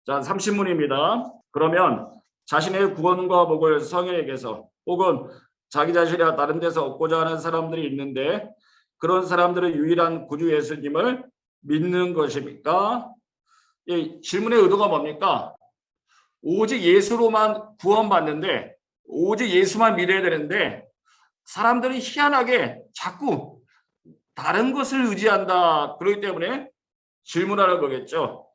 자, 30문입니다. 그러면 자신의 구원과 복을 성인에게서 혹은 자기 자신이나 다른 데서 얻고자 하는 사람들이 있는데 그런 사람들은 유일한 구주 예수님을 믿는 것입니까? 이 질문의 의도가 뭡니까? 오직 예수로만 구원받는데 오직 예수만 믿어야 되는데 사람들이 희한하게 자꾸 다른 것을 의지한다. 그렇기 때문에 질문하는 거겠죠.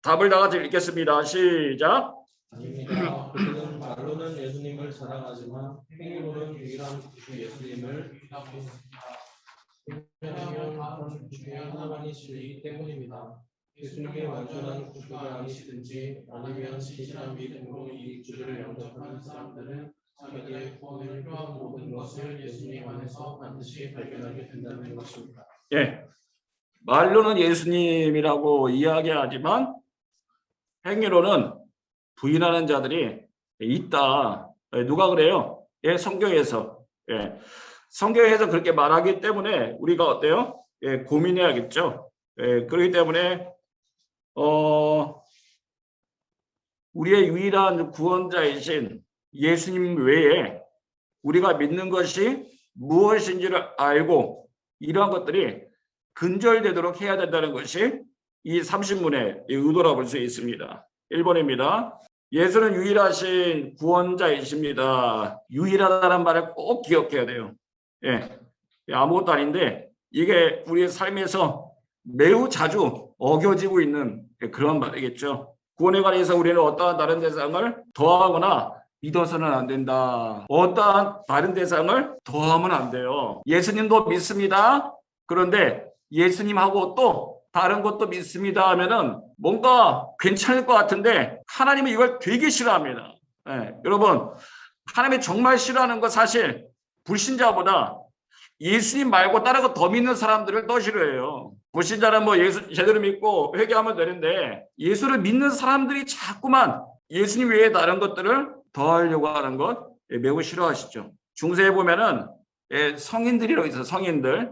답을 다 같이 읽겠습니다. 시작. 아닙니다. 그들은 말로는 예수님을 자랑하지만 행위로는 유일한 구주 예수님을 믿고 있습니다. 왜냐하면 그런 중에 하나만이 진리이기 때문입니다. 예수님이 완전한 구주가 아니시든지 아니면 진실한 믿음으로 이 구주를 영접하는 사람들은 자기의 구원을 필요한 모든 것을 예수님 안에서 반드시 발견하게 된다는 것입니다. 예, 말로는 예수님이라고 이야기하지만 행위로는 부인하는 자들이 있다. 누가 그래요? 예, 성경에서. 예, 성경에서 그렇게 말하기 때문에 우리가 어때요? 예, 고민해야겠죠. 예, 그렇기 때문에 우리의 유일한 구원자이신 예수님 외에 우리가 믿는 것이 무엇인지를 알고 이러한 것들이 근절되도록 해야 된다는 것이 이 30문의 의도라 볼 수 있습니다. 1번입니다. 예수는 유일하신 구원자이십니다. 유일하다는 말을 꼭 기억해야 돼요. 예, 아무것도 아닌데 이게 우리의 삶에서 매우 자주 어겨지고 있는 그런 말이겠죠. 구원에 관해서 우리는 어떠한 다른 대상을 더하거나 믿어서는 안 된다. 어떠한 다른 대상을 더하면 안 돼요. 예수님도 믿습니다. 그런데 예수님하고 또 다른 것도 믿습니다 하면은 뭔가 괜찮을 것 같은데 하나님은 이걸 되게 싫어합니다. 네, 여러분, 하나님이 정말 싫어하는 거 사실 불신자보다 예수님 말고 다른 거 더 믿는 사람들을 더 싫어해요. 불신자는 뭐 예수 제대로 믿고 회개하면 되는데 예수를 믿는 사람들이 자꾸만 예수님 외에 다른 것들을 더하려고 하는 것 매우 싫어하시죠. 중세에 보면은 성인들이라고 있어요. 성인들.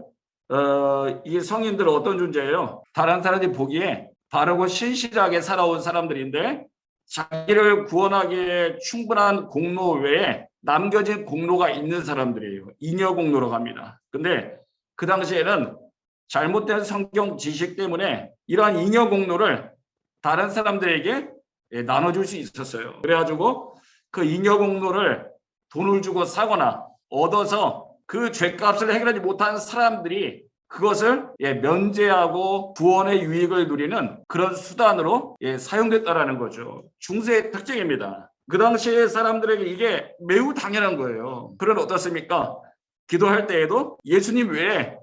이 성인들은 어떤 존재예요? 다른 사람들이 보기에 바르고 신실하게 살아온 사람들인데 자기를 구원하기에 충분한 공로 외에 남겨진 공로가 있는 사람들이에요. 잉여 공로라고 합니다. 근데 그 당시에는 잘못된 성경 지식 때문에 이러한 잉여 공로를 다른 사람들에게 나눠줄 수 있었어요. 그래가지고 그 잉여 공로를 돈을 주고 사거나 얻어서 그 죄값을 해결하지 못한 사람들이 그것을 면제하고 구원의 유익을 누리는 그런 수단으로 사용됐다라는 거죠. 중세의 특징입니다. 그 당시의 사람들에게 이게 매우 당연한 거예요. 그런 어떻습니까? 기도할 때에도 예수님 외에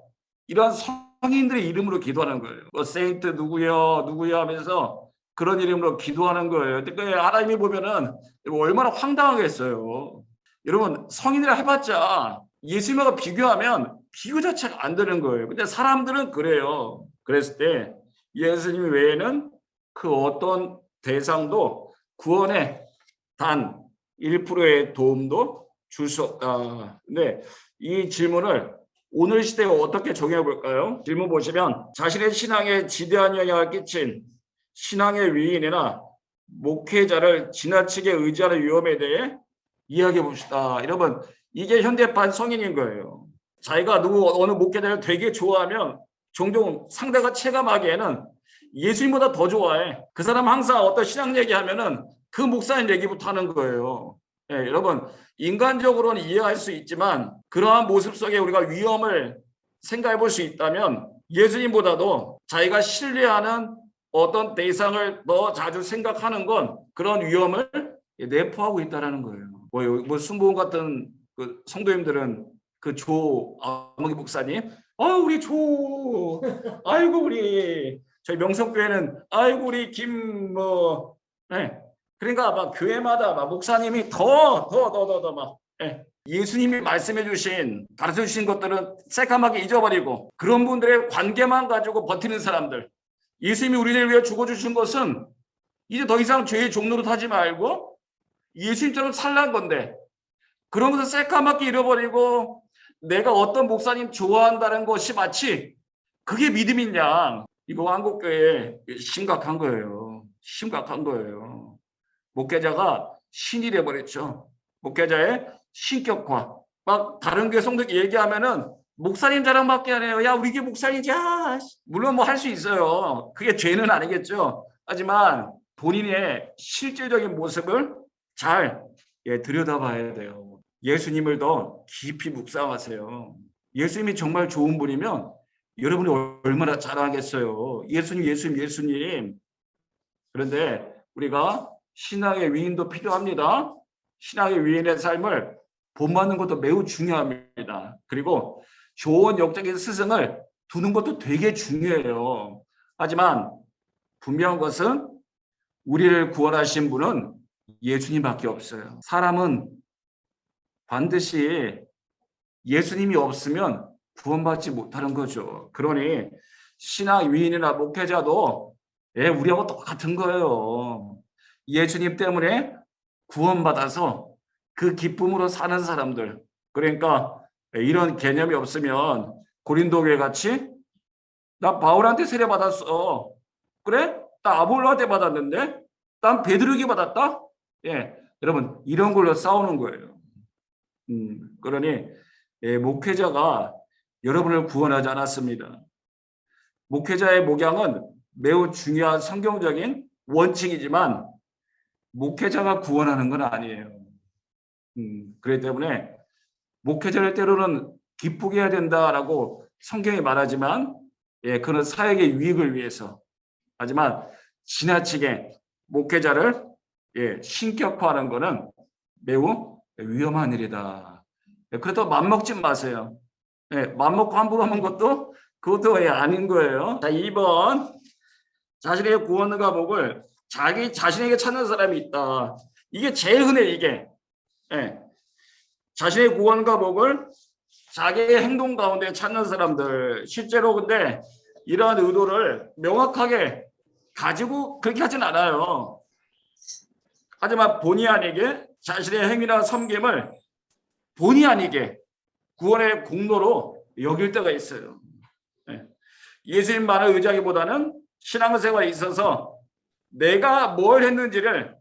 이러한 성인들의 이름으로 기도하는 거예요. 세인트 누구요 하면서 그런 이름으로 기도하는 거예요. 그러니까 하나님이 보면은 얼마나 황당하겠어요. 여러분, 성인이라 해봤자 예수님하고 비교하면 비교 자체가 안 되는 거예요. 근데 사람들은 그래요. 그랬을 때 예수님 외에는 그 어떤 대상도 구원에 단 1%의 도움도 줄 수 없다. 근데 이 질문을 오늘 시대에 어떻게 정해 볼까요? 질문 보시면 자신의 신앙에 지대한 영향을 끼친 신앙의 위인이나 목회자를 지나치게 의지하는 위험에 대해 이야기해 봅시다. 여러분, 이게 현대판 성인인 거예요. 자기가 어느 목회자를 되게 좋아하면 종종 상대가 체감하기에는 예수님보다 더 좋아해. 그 사람 항상 어떤 신앙 얘기하면은 그 목사님 얘기부터 하는 거예요. 여러분, 인간적으로는 이해할 수 있지만 그러한 모습 속에 우리가 위험을 생각해 볼 수 있다면 예수님보다도 자기가 신뢰하는 어떤 대상을 더 자주 생각하는 건 그런 위험을 내포하고 있다는 거예요. 뭐 순복음 같은 그 성도님들은 그 아무기 목사님, 우리 아이고 우리 저희 명성교회는 아이고 우리 그러니까 막 교회마다 막 목사님이 더 막 예수님이 말씀해 주신 가르쳐 주신 것들은 새까맣게 잊어버리고 그런 분들의 관계만 가지고 버티는 사람들, 예수님이 우리를 위해 죽어주신 것은 이제 더 이상 죄의 종로로 타지 말고 예수님처럼 살란 건데 그런 것을 새까맣게 잃어버리고 내가 어떤 목사님 좋아한다는 것이 마치 그게 믿음이냐. 이거 한국교회에 심각한 거예요. 심각한 거예요. 목회자가 신이 돼버렸죠. 목회자의 신격화. 막 다른 교회 성도들 얘기하면은 목사님 자랑밖에 안 해요. 야, 우리 교회 목사님이야. 물론 뭐 할 수 있어요. 그게 죄는 아니겠죠. 하지만 본인의 실질적인 모습을 잘 들여다봐야 돼요. 예수님을 더 깊이 묵상하세요. 예수님이 정말 좋은 분이면 여러분이 얼마나 자랑하겠어요. 예수님. 그런데 우리가 신앙의 위인도 필요합니다. 신앙의 위인의 삶을 본받는 것도 매우 중요합니다. 그리고 좋은 영적인 스승을 두는 것도 되게 중요해요. 하지만 분명한 것은 우리를 구원하신 분은 예수님밖에 없어요. 사람은 반드시 예수님이 없으면 구원받지 못하는 거죠. 그러니 신앙 위인이나 목회자도 우리하고 똑같은 거예요. 예수님 때문에 구원받아서 그 기쁨으로 사는 사람들. 그러니까 이런 개념이 없으면 고린도 교회 같이 나 바울한테 세례 받았어. 그래? 나 아볼로한테 받았는데? 난 베드로에게 받았다? 여러분 이런 걸로 싸우는 거예요. 그러니 목회자가 여러분을 구원하지 않았습니다. 목회자의 목양은 매우 중요한 성경적인 원칙이지만 목회자가 구원하는 건 아니에요. 그렇기 때문에 목회자를 때로는 기쁘게 해야 된다라고 성경이 말하지만 그는 사역의 유익을 위해서. 하지만 지나치게 목회자를 신격화하는 것은 매우 위험한 일이다. 그래도 맘먹지 마세요. 맘먹고 함부로 하는 것도 그것도 아닌 거예요. 자, 2번 자신의 구원과 복을 자기 자신에게 찾는 사람이 있다. 이게 제일 흔해 이게. 자신의 구원과 복을 자기의 행동 가운데 찾는 사람들. 실제로 근데 이러한 의도를 명확하게 가지고 그렇게 하진 않아요. 하지만 본의 아니게 자신의 행위나 섬김을 본의 아니게 구원의 공로로 여길 때가 있어요. 예수님만을 의지하기보다는 신앙생활에 있어서 내가 뭘 했는지를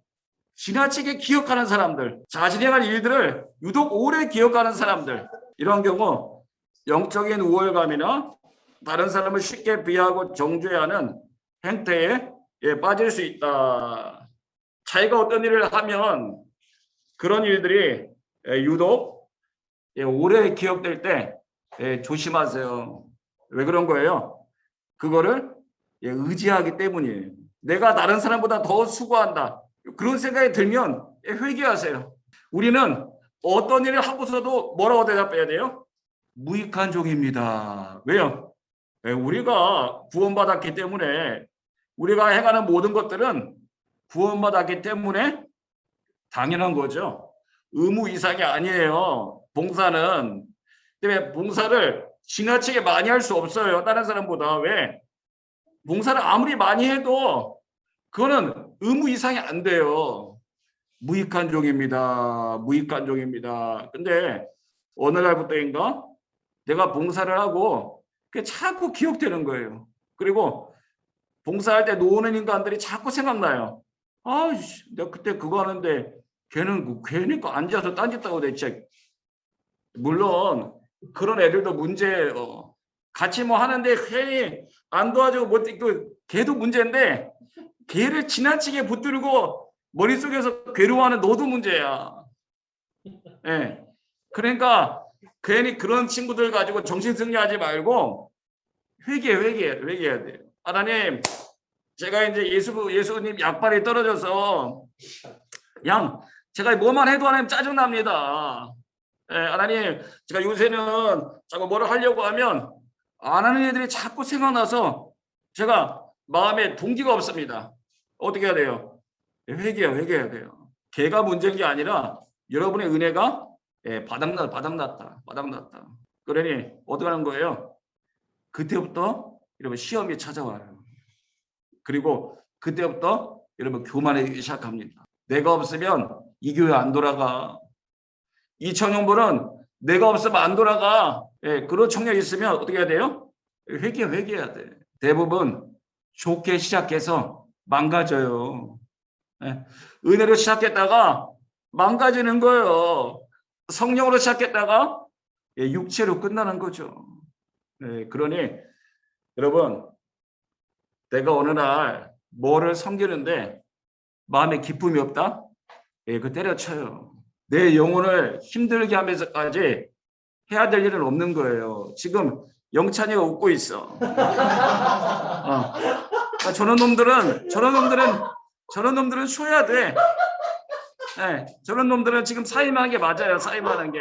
지나치게 기억하는 사람들, 자신이 한 일들을 유독 오래 기억하는 사람들, 이런 경우 영적인 우월감이나 다른 사람을 쉽게 비하하고 정죄하는 행태에 빠질 수 있다. 자기가 어떤 일을 하면 그런 일들이 유독 오래 기억될 때 조심하세요. 왜 그런 거예요? 그거를 의지하기 때문이에요. 내가 다른 사람보다 더 수고한다. 그런 생각이 들면 회개하세요. 우리는 어떤 일을 하고서도 뭐라고 대답해야 돼요? 무익한 종입니다. 왜요? 우리가 구원받았기 때문에 우리가 행하는 모든 것들은 구원받았기 때문에 당연한 거죠. 의무 이상이 아니에요. 봉사는. 때문에 봉사를 지나치게 많이 할 수 없어요. 다른 사람보다. 왜? 봉사를 아무리 많이 해도 그거는 의무 이상이 안 돼요. 무익한 종입니다. 무익한 종입니다. 근데 어느 날부터인가 내가 봉사를 하고 그게 자꾸 기억되는 거예요. 그리고 봉사할 때 노는 인간들이 자꾸 생각나요. 아, 내가 그때 그거 하는데 걔는 괜히 앉아서 딴짓하고 대체. 물론 그런 애들도 문제예요. 같이 뭐 하는데 괜히 안 도와주고 뭐 걔도 문제인데 걔를 지나치게 붙들고 머릿속에서 괴로워하는 너도 문제야. 그러니까 괜히 그런 친구들 가지고 정신승리하지 말고 회개해야 돼요. 하나님, 제가 이제 예수님 약발이 떨어져서 제가 뭐만 해도 하나님 짜증납니다. 하나님, 제가 요새는 자꾸 뭐를 하려고 하면 안 하는 애들이 자꾸 생각나서 제가 마음에 동기가 없습니다. 어떻게 해야 돼요? 회개해야 돼요. 걔가 문제인 게 아니라 여러분의 은혜가 바닥났다. 그러니 어떻게 하는 거예요? 그때부터 여러분 시험이 찾아와요. 그리고 그때부터 여러분 교만하기 시작합니다. 내가 없으면 이 교회 안 돌아가. 이 청년부는 내가 없으면 안 돌아가. 그런 청년이 있으면 어떻게 해야 돼요? 회개해야 돼. 대부분 좋게 시작해서 망가져요. 예. 은혜로 시작했다가 망가지는 거예요. 성령으로 시작했다가 육체로 끝나는 거죠. 예. 그러니 여러분, 내가 어느 날 뭐를 섬기는데 마음에 기쁨이 없다? 예, 그 때려쳐요. 내 영혼을 힘들게 하면서까지 해야 될 일은 없는 거예요. 지금 영찬이가 웃고 있어. 그러니까 저런 놈들은 쉬어야 돼. 예, 저런 놈들은 지금 사임하는 게 맞아요. 사임하는 게.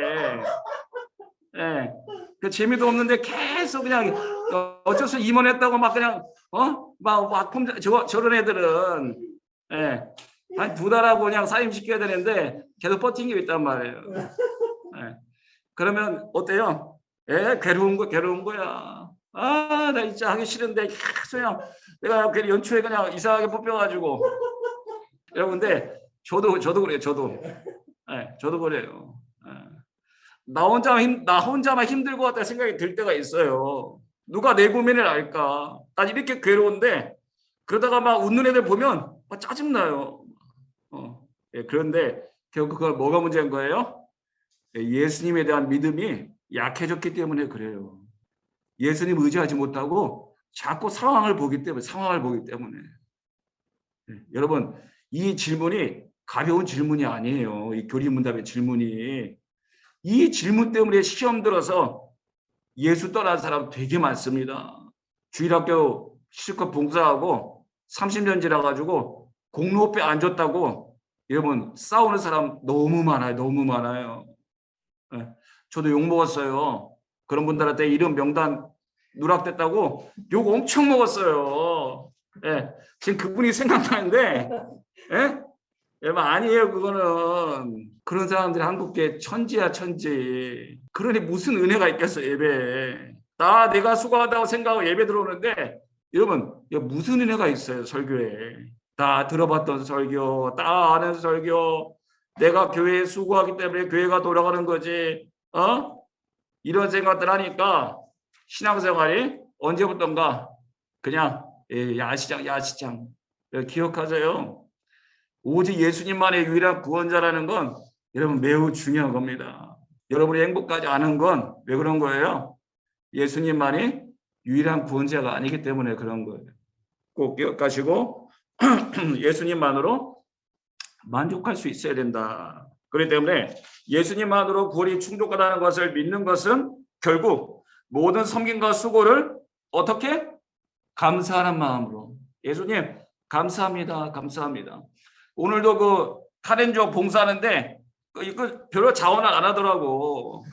예, 그 재미도 없는데 계속 그냥 어쩔 수 임원했다고 막 그냥 막 저런 애들은 예, 한 2달하고 그냥 사임시켜야 되는데 계속 버티고 있단 말이에요. 예. 그러면 어때요? 괴로운 거야. 아, 나 진짜 하기 싫은데 그냥 내가 괜히 연초에 그냥 이상하게 뽑혀가지고 여러분들 저도 그래요. 저도 그래요. 예. 나 혼자만 힘들 것 같다 생각이 들 때가 있어요. 누가 내 고민을 알까? 난 이렇게 괴로운데 그러다가 막 웃는 애들 보면 짜증나요. 예, 그런데 결국 그걸 뭐가 문제인 거예요? 예수님에 대한 믿음이 약해졌기 때문에 그래요. 예수님 의지하지 못하고 자꾸 상황을 보기 때문에. 여러분, 이 질문이 가벼운 질문이 아니에요. 이 교리문답의 질문이. 이 질문 때문에 시험 들어서 예수 떠난 사람 되게 많습니다. 주일학교 실컷 봉사하고 30년 지나가지고 공로업에 안 줬다고 여러분 싸우는 사람 너무 많아요. 저도 욕 먹었어요. 그런 분들한테 이름 명단 누락됐다고 욕 엄청 먹었어요. 예, 지금 그분이 생각나는데, 여러분 아니에요. 그거는 그런 사람들이 한국계 천지야 천지. 그러니 무슨 은혜가 있겠어 예배에. 내가 수고하다고 생각하고 예배 들어오는데 여러분 무슨 은혜가 있어요 설교에. 다 들어봤던 설교, 다 아는 설교. 내가 교회에 수고하기 때문에 교회가 돌아가는 거지. 이런 생각들 하니까 신앙생활이 언제부턴가 그냥 야시장. 기억하세요. 오직 예수님만의 유일한 구원자라는 건 여러분 매우 중요한 겁니다. 여러분이 행복하지 않은 건 왜 그런 거예요? 예수님만이 유일한 구원자가 아니기 때문에 그런 거예요. 꼭 기억하시고 예수님만으로 만족할 수 있어야 된다. 그렇기 때문에 예수님만으로 구원이 충족하다는 것을 믿는 것은 결국 모든 섬김과 수고를 어떻게? 감사하는 마음으로. 예수님 감사합니다. 오늘도 그 카렌조 봉사하는데 그 별로 자원을 안 하더라고.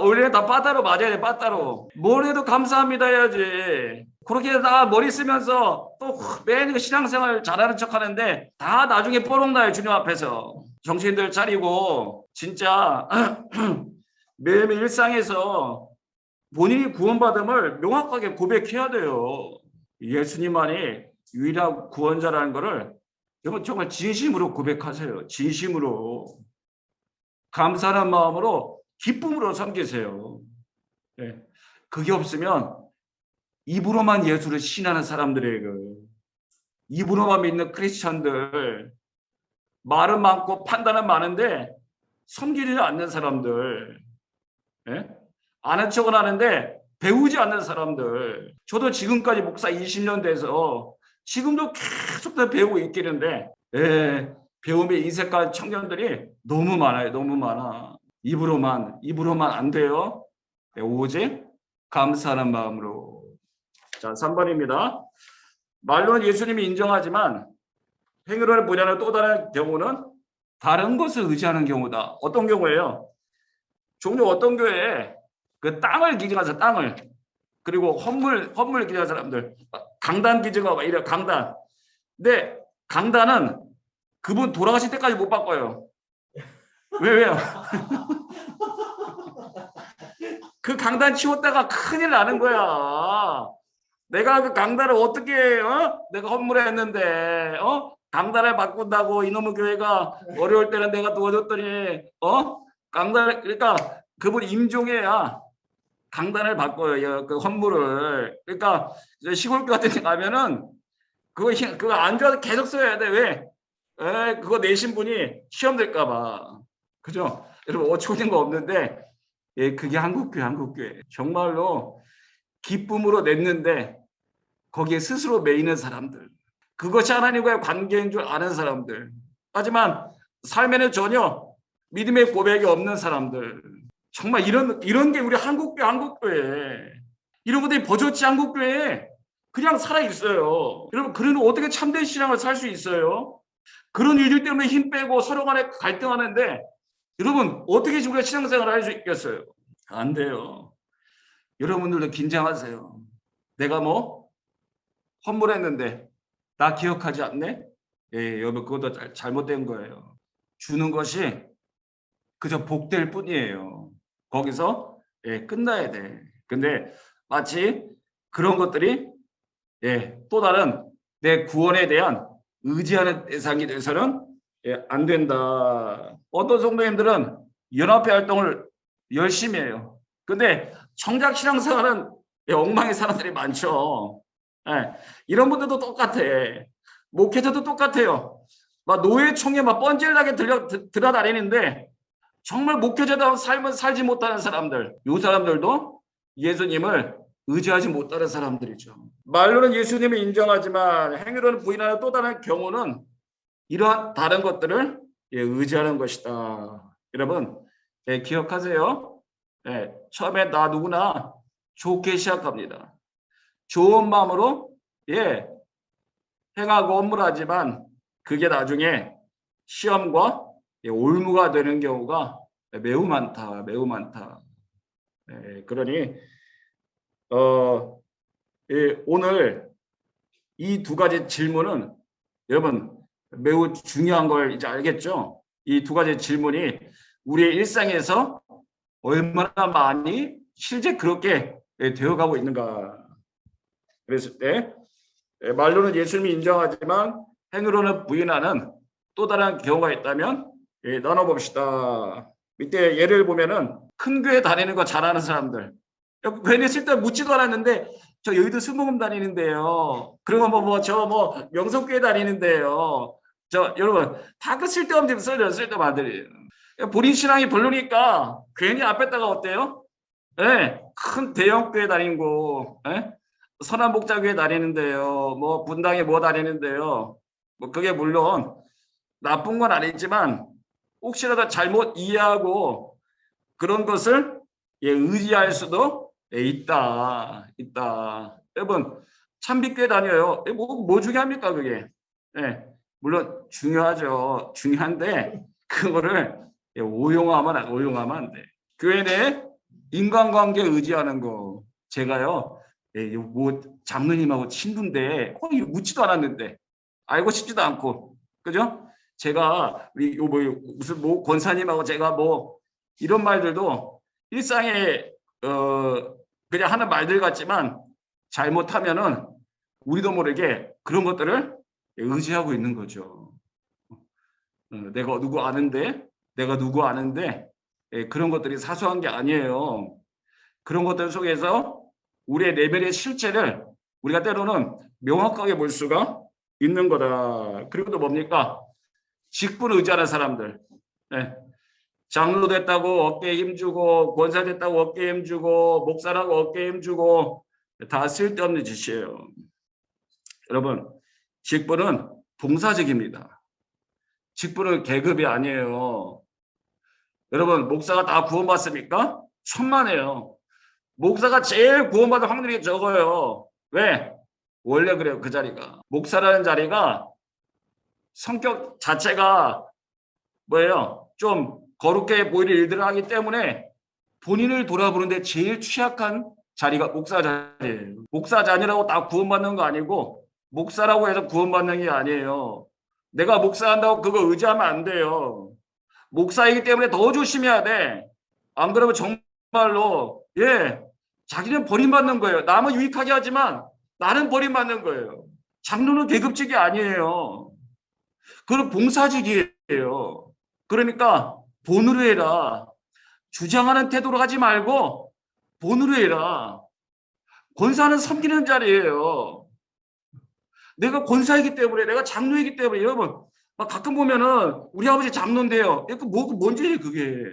원래 다 빠따로 맞아야 돼. 빠따로. 뭘 해도 감사합니다 해야지. 그렇게 다 머리 쓰면서 또 매일 신앙생활 잘하는 척하는데 다 나중에 뽀록나요. 주님 앞에서. 정신들 차리고 진짜 매일매일 일상에서 본인이 구원받음을 명확하게 고백해야 돼요. 예수님만이 유일한 구원자라는 것을 여러분 정말 진심으로 고백하세요. 진심으로. 감사하는 마음으로 기쁨으로 섬기세요. 네. 그게 없으면 입으로만 예수를 신하는 사람들에게 입으로만 믿는 크리스찬들 말은 많고 판단은 많은데 섬기지 않는 사람들 아는 척은 하는데 배우지 않는 사람들. 저도 지금까지 목사 20년 돼서 지금도 계속 배우고 있기는데 배움의 인색한 청년들이 너무 많아요. 너무 많아. 입으로만 안 돼요. 오직 감사하는 마음으로. 자, 3번입니다. 말로는 예수님이 인정하지만 행위를 보자는 또 다른 경우는 다른 것을 의지하는 경우다. 어떤 경우예요? 종종 어떤 교회에 그 땅을 기증하서 땅을 그리고 헌물 기증하는 사람들 강단 기증하고 이래 강단. 근데 강단은 그분 돌아가실 때까지 못 바꿔요. 왜요? 그 강단 치웠다가 큰일 나는 거야. 내가 그 강단을 어떻게 내가 헌물을 했는데 강단을 바꾼다고 이놈의 교회가 어려울 때는 내가 도와줬더니 강단을 그러니까 그분 임종해야 강단을 바꿔요. 그 헌물을. 그러니까 시골교 같은 데 가면은 그거 안 좋아도 계속 써야 돼. 왜? 그거 내신 분이 시험 될까 봐. 그죠? 여러분 어처구니가 없는데 그게 한국교회. 정말로 기쁨으로 냈는데 거기에 스스로 매이는 사람들. 그것이 하나님과의 관계인 줄 아는 사람들. 하지만 삶에는 전혀 믿음의 고백이 없는 사람들. 정말 이런 게 우리 한국교회. 이런 것들이 버젓이 한국교회에 그냥 살아있어요. 여러분, 그러면 어떻게 참된 신앙을 살 수 있어요? 그런 일들 때문에 힘 빼고 서로 간에 갈등하는데 여러분, 어떻게 우리가 신앙생활을 할 수 있겠어요? 안 돼요. 여러분들도 긴장하세요. 내가 뭐 헌물했는데 나 기억하지 않네? 여러분 그것도 잘못된 거예요. 주는 것이 그저 복될 뿐이에요. 거기서 끝나야 돼. 근데 마치 그런 것들이 또 다른 내 구원에 대한 의지하는 대상이 돼서는 안 된다. 어떤 성도님들은 연합회 활동을 열심히 해요. 근데 정작 신앙생활은 엉망인 사람들이 많죠. 이런 분들도 똑같아. 목회자도 똑같아요. 막 노예총에 막 뻔질나게 들어다니는데 정말 목회자다운 삶을 살지 못하는 사람들, 이 사람들도 예수님을 의지하지 못하는 사람들이죠. 말로는 예수님을 인정하지만 행위로는 부인하는 또 다른 경우는 이러한 다른 것들을 의지하는 것이다. 여러분 기억하세요. 처음에 나 누구나 좋게 시작합니다. 좋은 마음으로 행하고 업무하지만 그게 나중에 시험과 올무가 되는 경우가 매우 많다. 그러니 오늘 이 두 가지 질문은 여러분 매우 중요한 걸 이제 알겠죠? 이 두 가지 질문이 우리의 일상에서 얼마나 많이 실제 그렇게 되어가고 있는가. 그랬을 때 말로는 예수님이 인정하지만 행위로는 부인하는 또 다른 경우가 있다면 나눠봅시다. 밑에 예를 보면은 큰 교회 다니는 거 잘하는 사람들. 괜히 쓸데없이 묻지도 않았는데 저 여의도 수목금 다니는데요. 그리고 저 명성교회 다니는데요. 저 여러분 다 그 쓸데없는 쓸데없는 아들이에요. 본인 신앙이 별로니까 괜히 앞에다가 어때요? 큰 대형교회 다니고 선한복자교회 다니는데요. 분당에 다니는데요. 그게 물론 나쁜 건 아니지만 혹시라도 잘못 이해하고 그런 것을 의지할 수도 있다. 여러분 참빛교회 다녀요. 뭐 중요합니까 그게? 물론 중요하죠. 중요한데 그거를 오용하면 안 돼. 교회 내 인간관계 의지하는 거 제가요. 장로님하고 친구인데 묻지도 않았는데 알고 싶지도 않고 그죠? 제가 우리 무슨 권사님하고 제가 이런 말들도 일상에 그냥 하는 말들 같지만 잘못하면은 우리도 모르게 그런 것들을 의지하고 있는 거죠. 내가 누구 아는데 그런 것들이 사소한 게 아니에요. 그런 것들 속에서 우리의 내면의 실체를 우리가 때로는 명확하게 볼 수가 있는 거다. 그리고 또 뭡니까? 직분을 의지하는 사람들. 장로 됐다고 어깨에 힘주고 권사 됐다고 어깨에 힘주고 목사라고 어깨에 힘주고 다 쓸데없는 짓이에요. 여러분 직분은 봉사직입니다. 직분은 계급이 아니에요. 여러분 목사가 다 구원받습니까? 천만에요. 목사가 제일 구원받을 확률이 적어요. 왜? 원래 그래요. 그 자리가. 목사라는 자리가 성격 자체가 좀 거룩해 보이는 일들을 하기 때문에 본인을 돌아보는데 제일 취약한 자리가 목사 자리예요. 목사 자녀라고 다 구원받는 거 아니고 목사라고 해서 구원받는 게 아니에요. 내가 목사한다고 그거 의지하면 안 돼요. 목사이기 때문에 더 조심해야 돼. 안 그러면 정말로 자기는 버림받는 거예요. 남은 유익하게 하지만 나는 버림받는 거예요. 장로는 계급직이 아니에요. 그건 봉사직이에요. 그러니까 본으로 해라. 주장하는 태도로 하지 말고 본으로 해라. 권사는 섬기는 자리예요. 내가 권사이기 때문에, 내가 장로이기 때문에. 여러분, 막 가끔 보면은 우리 아버지 장로인데요. 뭔지 그게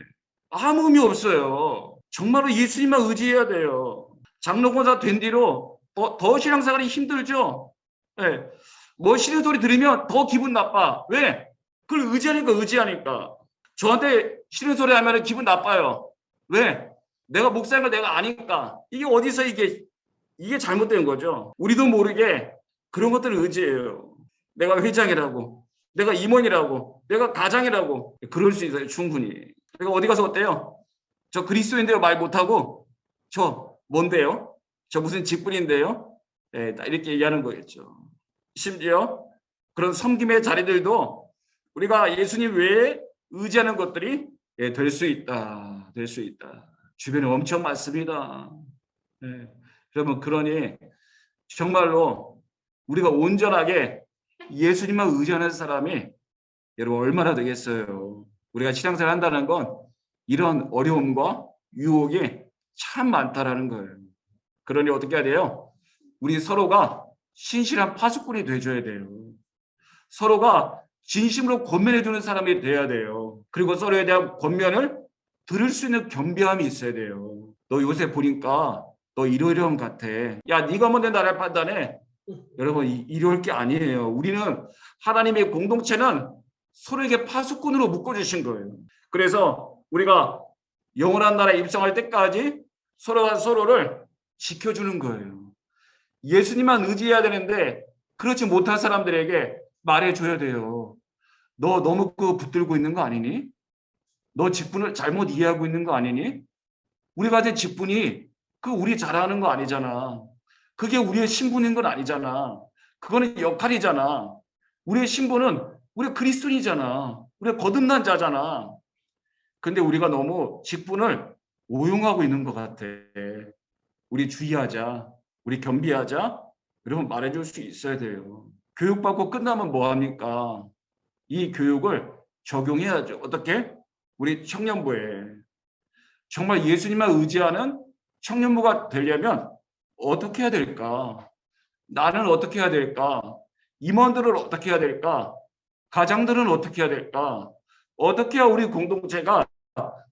아무 의미 없어요. 정말로 예수님만 의지해야 돼요. 장로 권사 된 뒤로 더 신앙생활이 힘들죠. 네. 뭐 싫은 소리 들으면 더 기분 나빠. 왜? 그걸 의지하니까. 저한테 싫은 소리 하면 기분 나빠요. 왜? 내가 목사인 걸 내가 아니까. 이게 어디서 이게 잘못된 거죠. 우리도 모르게 그런 것들을 의지해요. 내가 회장이라고, 내가 임원이라고, 내가 가장이라고. 그럴 수 있어요, 충분히. 내가 어디 가서 어때요? 저 그리스도인데요 말 못하고, 저 뭔데요? 저 무슨 직분인데요? 네, 이렇게 얘기하는 거겠죠. 심지어 그런 섬김의 자리들도 우리가 예수님 외에 의지하는 것들이 될 수 있다. 될 수 있다. 주변에 엄청 많습니다. 네. 그러면 그러니 정말로 우리가 온전하게 예수님만 의지하는 사람이 여러분 얼마나 되겠어요. 우리가 신앙생활 한다는 건 이런 어려움과 유혹이 참 많다라는 거예요. 그러니 어떻게 해야 돼요? 우리 서로가 신실한 파수꾼이 돼줘야 돼요. 서로가 진심으로 권면해주는 사람이 돼야 돼요. 그리고 서로에 대한 권면을 들을 수 있는 겸비함이 있어야 돼요. 너 요새 보니까 너 이러이러한 같아. 야, 네가 뭔데 나를 판단해? 여러분, 이럴 게 아니에요. 우리는 하나님의 공동체는 서로에게 파수꾼으로 묶어주신 거예요. 그래서 우리가 영원한 나라에 입성할 때까지 서로가 서로를 지켜주는 거예요. 예수님만 의지해야 되는데 그렇지 못한 사람들에게 말해줘야 돼요. 너 너무 붙들고 있는 거 아니니? 너 직분을 잘못 이해하고 있는 거 아니니? 우리가 가진 직분이 우리 잘하는 거 아니잖아. 그게 우리의 신분인 건 아니잖아. 그거는 역할이잖아. 우리의 신분은 우리 그리스도인이잖아. 우리 거듭난 자잖아. 근데 우리가 너무 직분을 오용하고 있는 것 같아. 우리 주의하자. 우리 겸비하자. 여러분 말해줄 수 있어야 돼요. 교육받고 끝나면 뭐합니까? 이 교육을 적용해야죠. 어떻게? 우리 청년부에. 정말 예수님만 의지하는 청년부가 되려면 어떻게 해야 될까? 나는 어떻게 해야 될까? 임원들은 어떻게 해야 될까? 가장들은 어떻게 해야 될까? 어떻게 해야 우리 공동체가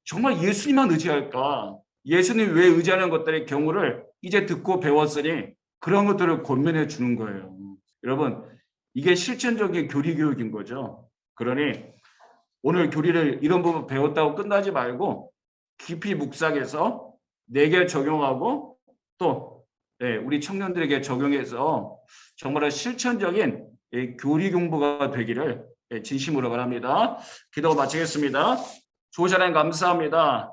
정말 예수님만 의지할까? 예수님 왜 의지하는 것들의 경우를 이제 듣고 배웠으니 그런 것들을 권면해 주는 거예요. 여러분, 이게 실천적인 교리 교육인 거죠. 그러니 오늘 교리를 이런 부분 배웠다고 끝나지 말고 깊이 묵상해서 내게 적용하고 또 우리 청년들에게 적용해서 정말 실천적인 교리 공부가 되기를 진심으로 바랍니다. 기도 마치겠습니다. 좋으신 하나님 감사합니다.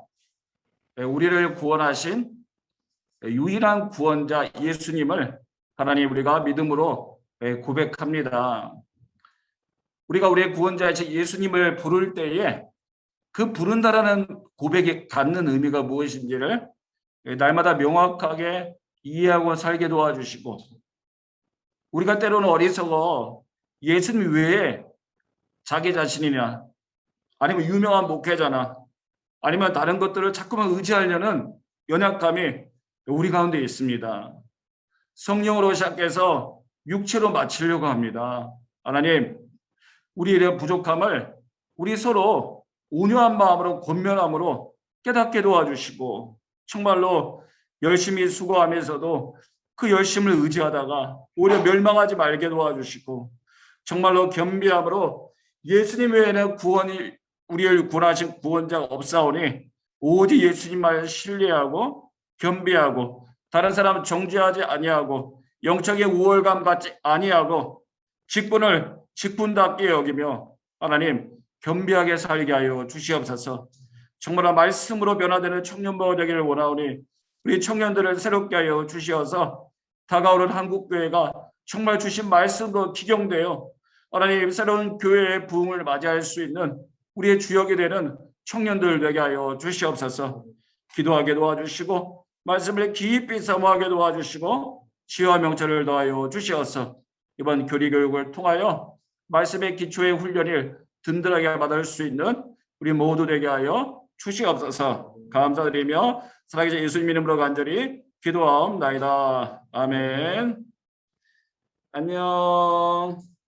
우리를 구원하신 유일한 구원자 예수님을 하나님 우리가 믿음으로 고백합니다. 우리가 우리의 구원자이신 예수님을 부를 때에 그 부른다라는 고백이 갖는 의미가 무엇인지를 날마다 명확하게 이해하고 살게 도와주시고 우리가 때로는 어리석어 예수님 외에 자기 자신이나 아니면 유명한 목회자나 아니면 다른 것들을 자꾸만 의지하려는 연약감이 우리 가운데 있습니다. 성령으로 시작해서 육체로 마치려고 합니다. 하나님, 우리의 부족함을 우리 서로 온유한 마음으로 권면함으로 깨닫게 도와주시고 정말로 열심히 수고하면서도 그 열심을 의지하다가 오히려 멸망하지 말게 도와주시고 정말로 겸비함으로 예수님 외에는 구원이 우리를 구원하신 구원자가 없사오니 오직 예수님만 신뢰하고 겸비하고 다른 사람 정죄하지 아니하고 영적인 우월감 갖지 아니하고 직분을 직분답게 여기며 하나님 겸비하게 살게 하여 주시옵소서. 정말 말씀으로 변화되는 청년부가 되기를 원하오니 우리 청년들을 새롭게 하여 주시어서 다가오는 한국교회가 정말 주신 말씀으로 기경되어 하나님 새로운 교회의 부흥을 맞이할 수 있는 우리의 주역이 되는 청년들 되게 하여 주시옵소서. 기도하게 도와주시고 말씀을 깊이 사모하게 도와주시고 지혜와 명철을 더하여 주시어서 이번 교리교육을 통하여 말씀의 기초의 훈련을 든든하게 받을 수 있는 우리 모두 되게 하여 주시옵소서. 감사드리며 살아계신 예수님 이름으로 간절히 기도하옵나이다. 아멘. 안녕.